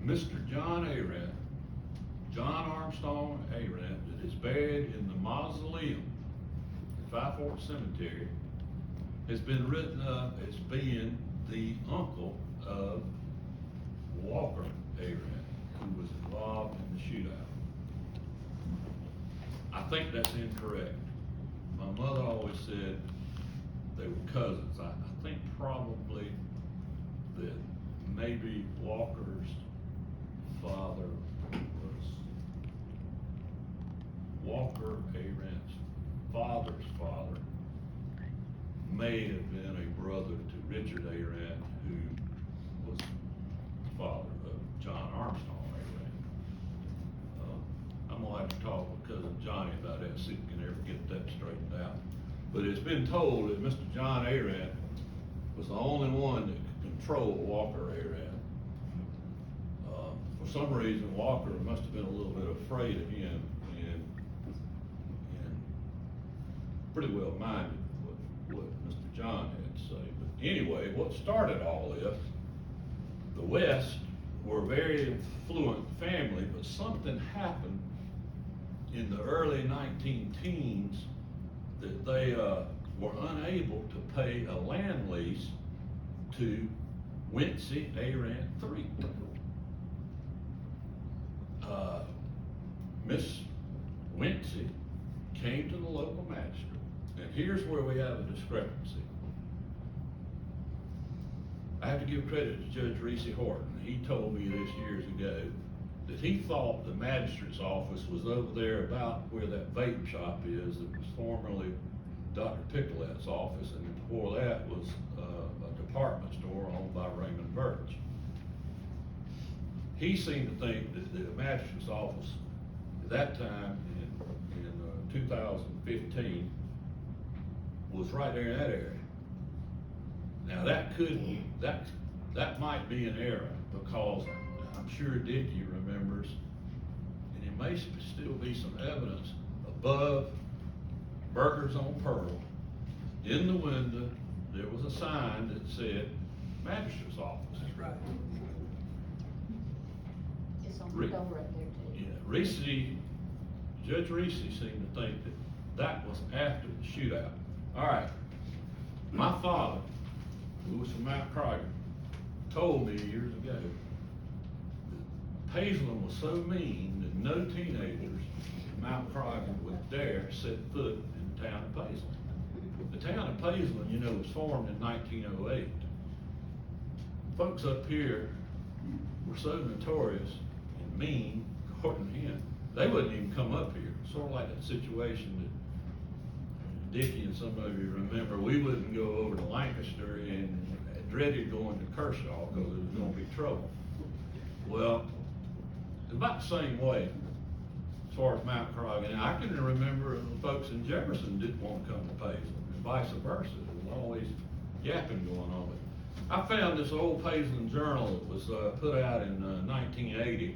Mr. John Arant, John Armstrong Arant, that is buried in the mausoleum at Five Forks Cemetery, has been written up as being the uncle of Walker Arant, who was involved in the shootout. I think that's incorrect. My mother always said they were cousins. I think probably that maybe Walker's father was Walker Arant's father's father may have been a brother to Richard Arant, who was the father of John Armstrong Arant. I'm gonna have to talk with cousin Johnny about that, see if we can ever get that straightened out. But it's been told that Mr. John Arant was the only one that could control Walker Arant. For some reason, Walker must have been a little bit afraid of him and pretty well minded what Mr. John had to say. But anyway, what started all this, the West were a very affluent family, but something happened in the early 19-teens that they were unable to pay a land lease to Wincy Arant III. Miss Wincy came to the local magistrate, and here's where we have a discrepancy. I have to give credit to Judge Reese Horton. He told me this years ago that he thought the magistrate's office was over there about where that vape shop is that was formerly Dr. Picolet's office, and before that was a department store owned by Raymond Birch. He seemed to think that the magistrate's office at that time in 2015 was right there in that area. Now that might be an error, because I'm sure Dickie remembers, and it may still be some evidence above Burgers on Pearl. In the window, there was a sign that said magistrate's office. That's right. It's on the door right there too. Yeah, Judge Reese seemed to think that was after the shootout. All right, my father, who was from Mount Crogan, told me years ago that Pageland was so mean that no teenagers in Mount Crogan would dare set foot in the town of Pageland. The town of Pageland, you know, was formed in 1908. Folks up here were so notorious and mean, according to him, they wouldn't even come up here. Sort of like that situation that Dickie and some of you remember. We wouldn't go over to Lancaster and dreaded going to Kershaw because it was going to be trouble. Well, it's about the same way as far as Mount Crogan. And I can remember the folks in Jefferson didn't want to come to Pageland, and vice versa. There was always yapping going on. But I found this old Pageland journal that was put out in 1980.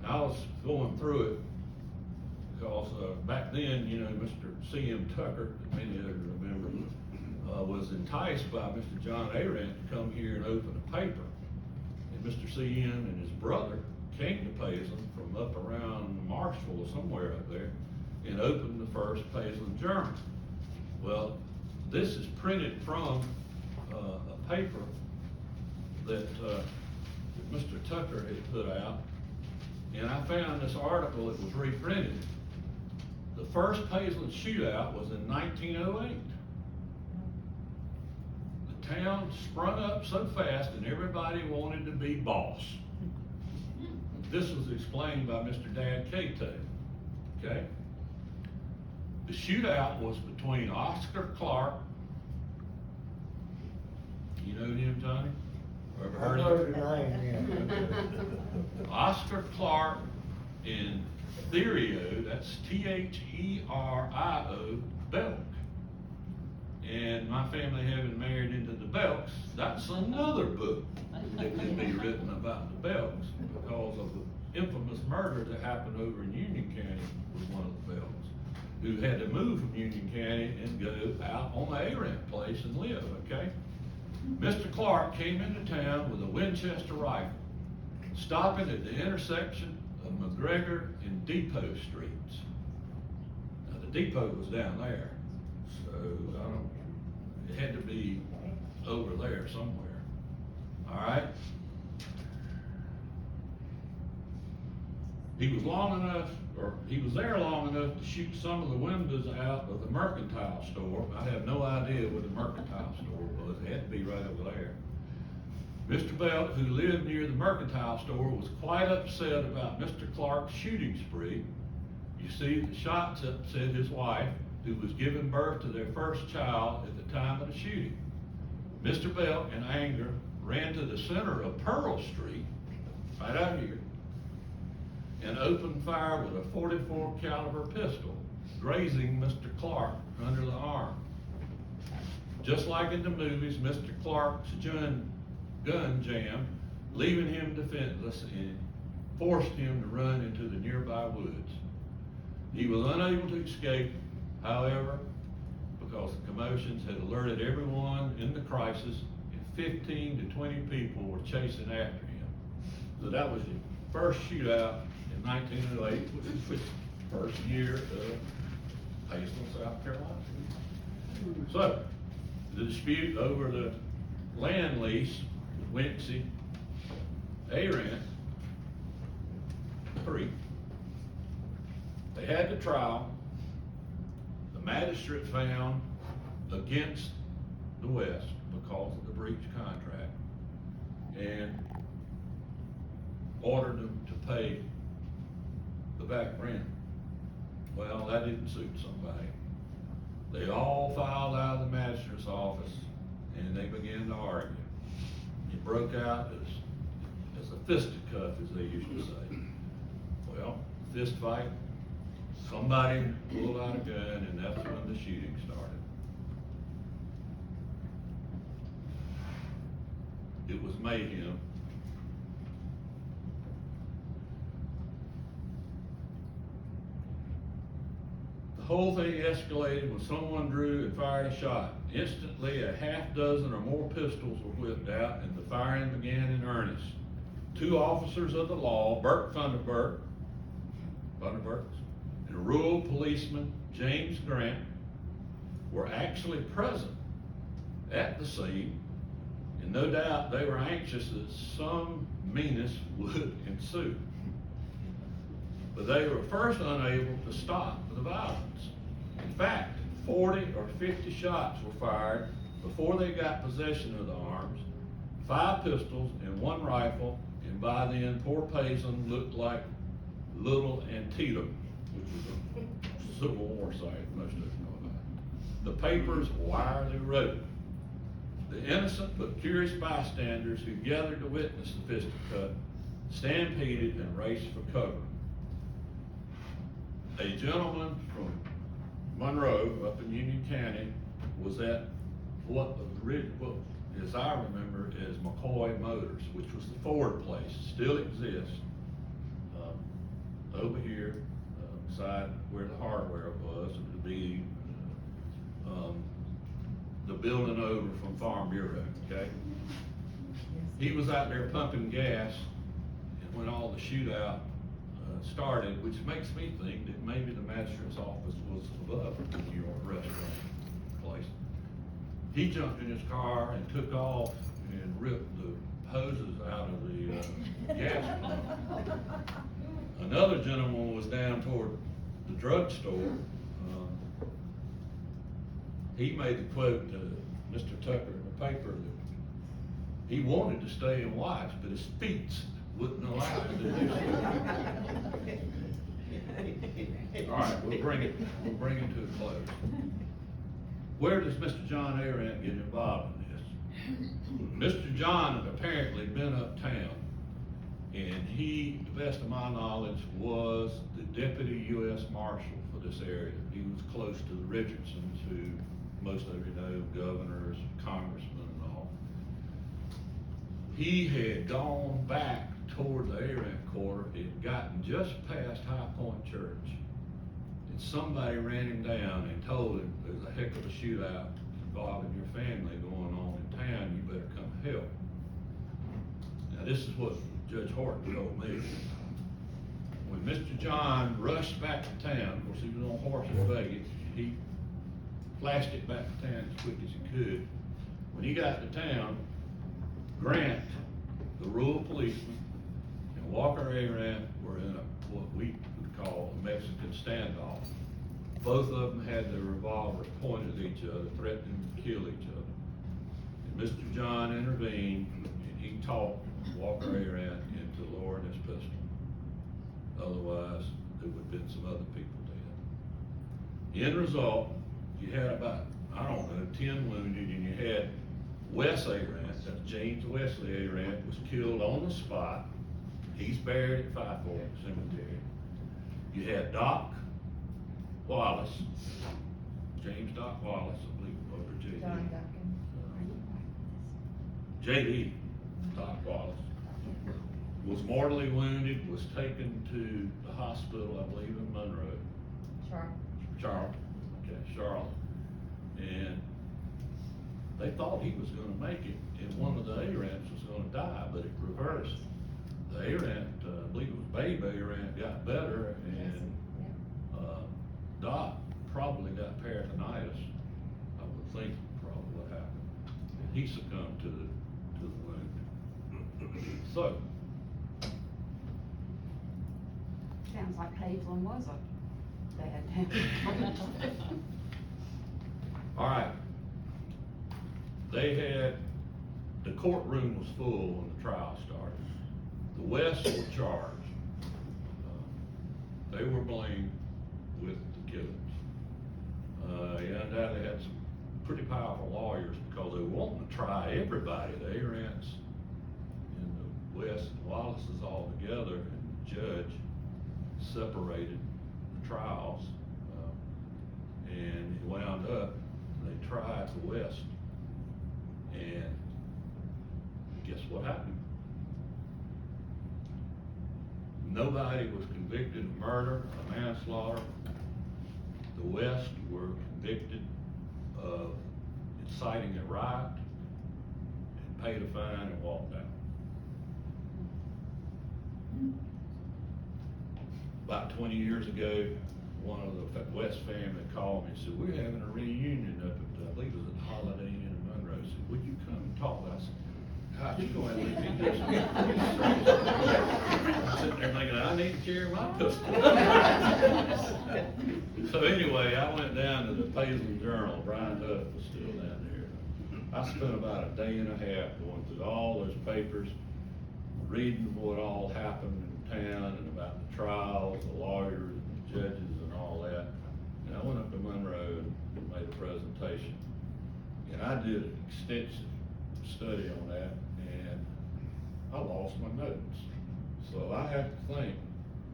I was going through it because back then, you know, Mr. C.M. Tucker, that many of you remember, was enticed by Mr. John Arant to come here and open a paper. And Mr. C.M. and his brother came to Pageland from up around Marshville or somewhere up there and opened the first Pageland Journal. Well, this is printed from a paper that Mr. Tucker had put out, and I found this article that was reprinted. The first Pageland shootout was in 1908. The town sprung up so fast and everybody wanted to be boss. This was explained by Mr. Dan Cato, okay? The shootout was between Oscar Clark, you know him, Tony? Or ever heard of him? Oscar Clark and Therio, that's Therio Belk. And my family having married into the Belks, that's another book that can be written about the Belks, because of the infamous murder that happened over in Union County with one of the Belks, who had to move from Union County and go out on the Arant place and live, okay? Mr. Clark came into town with a Winchester rifle, stopping at the intersection of McGregor and Depot Streets. Now, the depot was down there, so it had to be over there somewhere. All right? He was there long enough to shoot some of the windows out of the mercantile store. I have no idea what the mercantile store was. It had to be right over there. Mr. Belt, who lived near the mercantile store, was quite upset about Mr. Clark's shooting spree. You see, the shots upset his wife, who was giving birth to their first child at the time of the shooting. Mr. Belt, in anger, ran to the center of Pearl Street, right out here, and opened fire with a .44 caliber pistol, grazing Mr. Clark under the arm. Just like in the movies, Mr. Clark's gun jammed, leaving him defenseless, and forced him to run into the nearby woods. He was unable to escape, however, because the commotions had alerted everyone in the crisis, and 15 to 20 people were chasing after him. So that was the first shootout in 1908, which was the first year of Pageland, South Carolina. So, the dispute over the land lease with Wincy, Arant Creek, they had the trial. The magistrate found against the West because of the breach contract and ordered them to pay the back rent. Well, that didn't suit somebody. They all filed out of the magistrate's office and they began to argue. It broke out as a fisticuff, as they used to say. Well, fist fight, somebody pulled out a gun, and that's when the shooting started. It was mayhem. The whole thing escalated when someone drew and fired a shot. Instantly, a half dozen or more pistols were whipped out, and the firing began in earnest. 2 officers of the law, Burt Funderburk, and a rural policeman, James Grant, were actually present at the scene, and no doubt they were anxious that some meanness would ensue. But they were first unable to stop the violence. In fact, 40 or 50 shots were fired before they got possession of the arms, 5 pistols and 1 rifle, and by then poor Pageland looked like Little Antietam, which was a Civil War site, most of you know about. The papers widely wrote. The innocent but curious bystanders who gathered to witness the fisticuff stampeded and raced for cover. A gentleman from Monroe, up in Union County, was at what as I remember, is McCoy Motors, which was the Ford place, still exists, over here, beside where the hardware was. It would be the building over from Farm Bureau, okay? He was out there pumping gas, and when all the shootout started, which makes me think that maybe the magistrate's office was above the New York restaurant place. He jumped in his car and took off and ripped the hoses out of the gas pump. Another gentleman was down toward the drugstore. He made the quote to Mr. Tucker in the paper that he wanted to stay and watch, but his feet wouldn't allow him to do so. All right, we'll bring it to a close. Where does Mr. John Arant get involved in this? Mr. John had apparently been uptown, and he, to the best of my knowledge, was the deputy U.S. Marshal for this area. He was close to the Richardsons, who most of you know, governors, congressmen, and all. He had gone back toward the Arant quarter. He had gotten just past High Point Church, and somebody ran him down and told him there's a heck of a shootout involving your family going on in town. You better come help. Now this is what Judge Horton told me. When Mr. John rushed back to town, of course he was on horse's buggy, he flashed it back to town as quick as he could. When he got to town, Grant, the rural policeman, and Walker Arant were in what we would call a Mexican standoff. Both of them had their revolvers pointed at each other, threatening to kill each other. And Mr. John intervened, and he talked Walker Arant into lowering his pistol. Otherwise, there would have been some other people dead. End result, you had about, I don't know, 10 wounded, and you had Wes Arant, that's James Wesley Arant, was killed on the spot. He's buried at Five Forks Cemetery. You had Doc Wallace, James Doc Wallace, I believe, or J.D. John Duncan. J.D. Doc Wallace was mortally wounded, was taken to the hospital, I believe, in Monroe. Charlotte. Charlotte. And they thought he was gonna make it, and one of the Arants was gonna die, but it reversed. The Arant, I believe it was Babe Arant, got better, and Doc probably got peritonitis, I would think probably what happened. And he succumbed to the wound. So, Sounds like Pageland was a bad town. all right. They had, the courtroom was full when the trial started. The West were charged. They were blamed with the killings. They had some pretty powerful lawyers because they were wanting to try everybody. The Arants and the West and Wallace's all together, and the judge separated the trials, and it wound up, they tried the West, and guess what happened? Nobody was convicted of murder or manslaughter. The West were convicted of inciting a riot and paid a fine and walked out. About 20 years ago, one of the West family called me and said, we're having a reunion up at, I believe it was at the Holiday Inn in Monroe. I said, would you come and talk? I said, God, you gonna have to leave me do something. I'm sitting there thinking, I need to carry my pistol. So anyway, I went down to the Pageland Journal. Brian Duff was still down there. I spent about a day and a half going through all those papers, reading what all happened in town and about the trials, the lawyers, and the judges and all that. And I went up to Monroe and made a presentation. And I did an extensive study on that, and I lost my notes. So I have to thank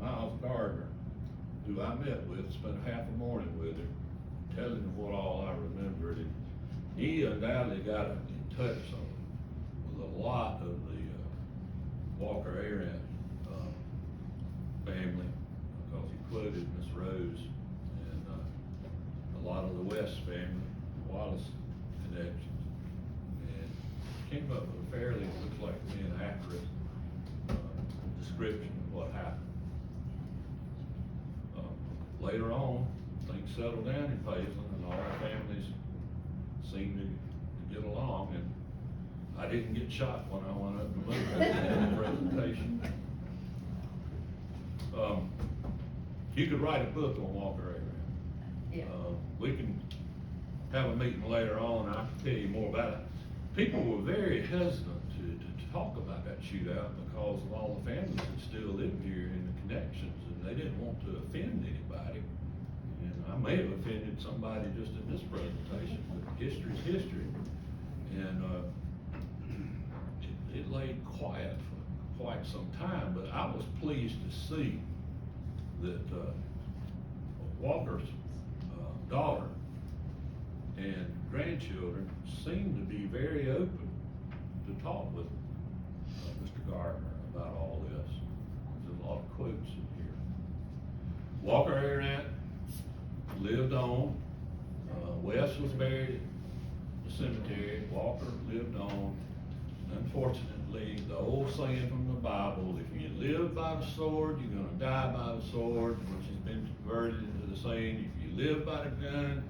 Miles Gardner, who I met with, spent half a morning with him, telling him what all I remembered. And he undoubtedly got in touch with a lot of the Walker Arant family, because he quoted Miss Rose and a lot of the West family, Wallace connections, and came up with a fairly, looks like to me, an accurate description of what happened. Later on, things settled down in Pageland, and all our families seemed to get along, and I didn't get shot when I went up and looked at the presentation. You could write a book on Walker Arant. Yeah. We can have a meeting later on, and I can tell you more about it. People were very hesitant to talk about that shootout because of all the families that still live here and the connections, and they didn't want to offend anybody. And I may have offended somebody just in this presentation, but history's history. And it lay quiet for quite some time, but I was pleased to see that Walker's daughter and grandchildren seemed to be very open to talk with Mr. Gardner about all this. There's a lot of quotes in here. Walker Arant lived on. Wes was buried at the cemetery. Walker lived on. unfortunately, the old saying from the Bible, if you live by the sword, you're gonna die by the sword, which has been converted into the saying, if you live by the gun,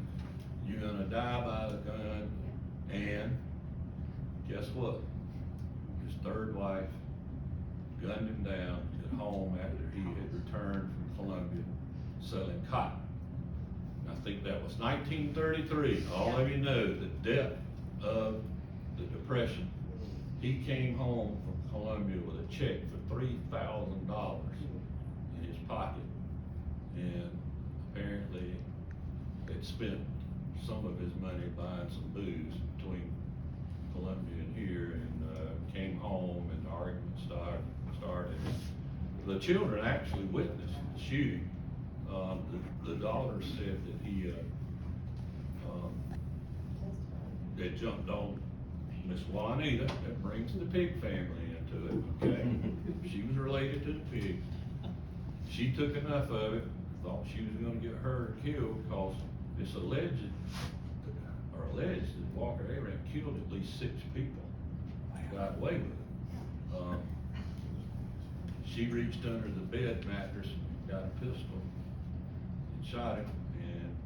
you're gonna die by the gun. And guess what? His third wife gunned him down at home after he had returned from Colombia selling cotton. I think that was 1933. All of you know the depth of the Depression. He came home from Colombia with a check for $3,000 in his pocket, and apparently had spent some of his money buying some booze between Colombia and here, and came home, and the argument started. The children actually witnessed the shooting. The daughter said that he they jumped on Miss Juanita, that brings the pig family into it, okay? She was related to the pig. She took enough of it, thought she was gonna get her killed, because it's alleged that Walker Arant killed at least 6 people. Got away with it. She reached under the bed mattress, got a pistol, and shot him, and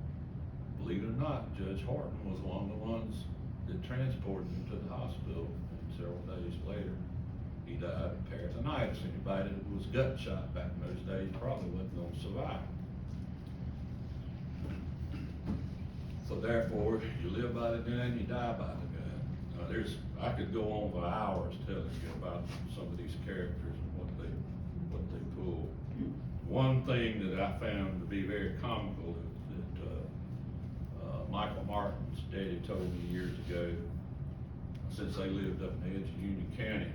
believe it or not, Judge Horton was one of the ones that transported him to the hospital, and several days later, he died of peritonitis. Anybody that was gut shot back in those days probably wasn't gonna survive. So therefore, you live by the gun, you die by the gun. I could go on for hours telling you about some of these characters and what they pull. One thing that I found to be very comical that Michael Martin's daddy told me years ago, since they lived up in the edge of Union County,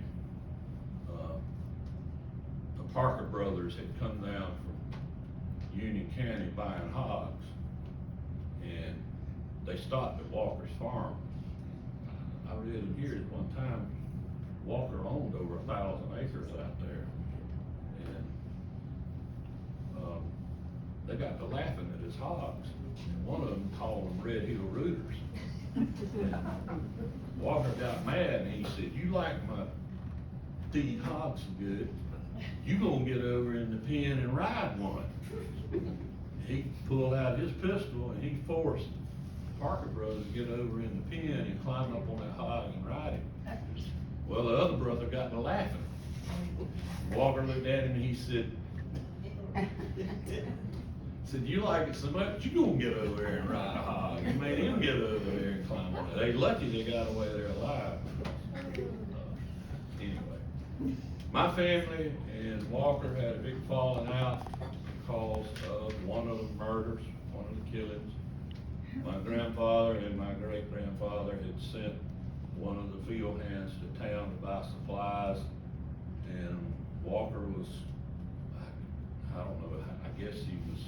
the Parker brothers had come down from Union County buying hogs, and they stopped at Walker's farm. I read in here at one time, Walker owned over 1,000 acres out there. And they got to laughing at his hogs. And one of them called them Red Hill Rooters. Walker got mad and he said, "You like my feed hogs so good, you gonna get over in the pen and ride one." He pulled out his pistol and he forced Parker brothers to get over in the pen and climb up on that hog and ride him. Well, the other brother got to laughing. Walker looked at him and he said, "You like it so much, you gonna get over there and ride a hog." He made him get over there and climb on it. They lucky they got away there alive. Anyway, my family and Walker had a big falling out because of one of the murders, one of the killings. My grandfather and my great-grandfather had sent one of the field hands to town to buy supplies, and Walker was, I don't know, I guess he was,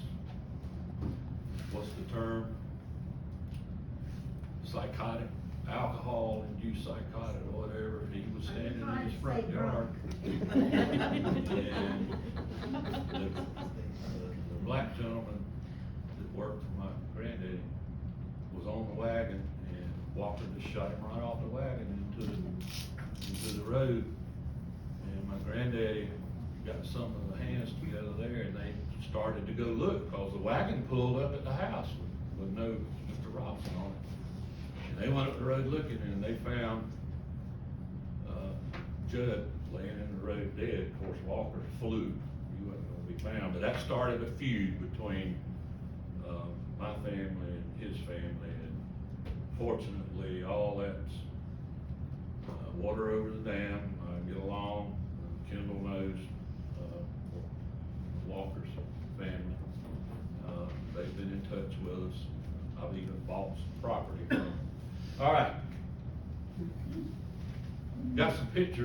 what's the term? Psychotic, alcohol-induced psychotic or whatever. He was standing in his front yard. And the black gentleman that worked for my granddaddy was on the wagon, and Walker just shot him right off the wagon into the road. And my granddaddy got some of the hands together there, and they started to go look, because the wagon pulled up at the house with no Mr. Robson on it. And they went up the road looking, and they found Judd laying in the road dead. Of course, Walker flew. He wasn't going to be found. But that started a feud between my family and his family, and fortunately, all that's water over the dam. I get along. Kendall knows Walker's family. They've been in touch with us. I've even bought some property from them. All right. Got some pictures.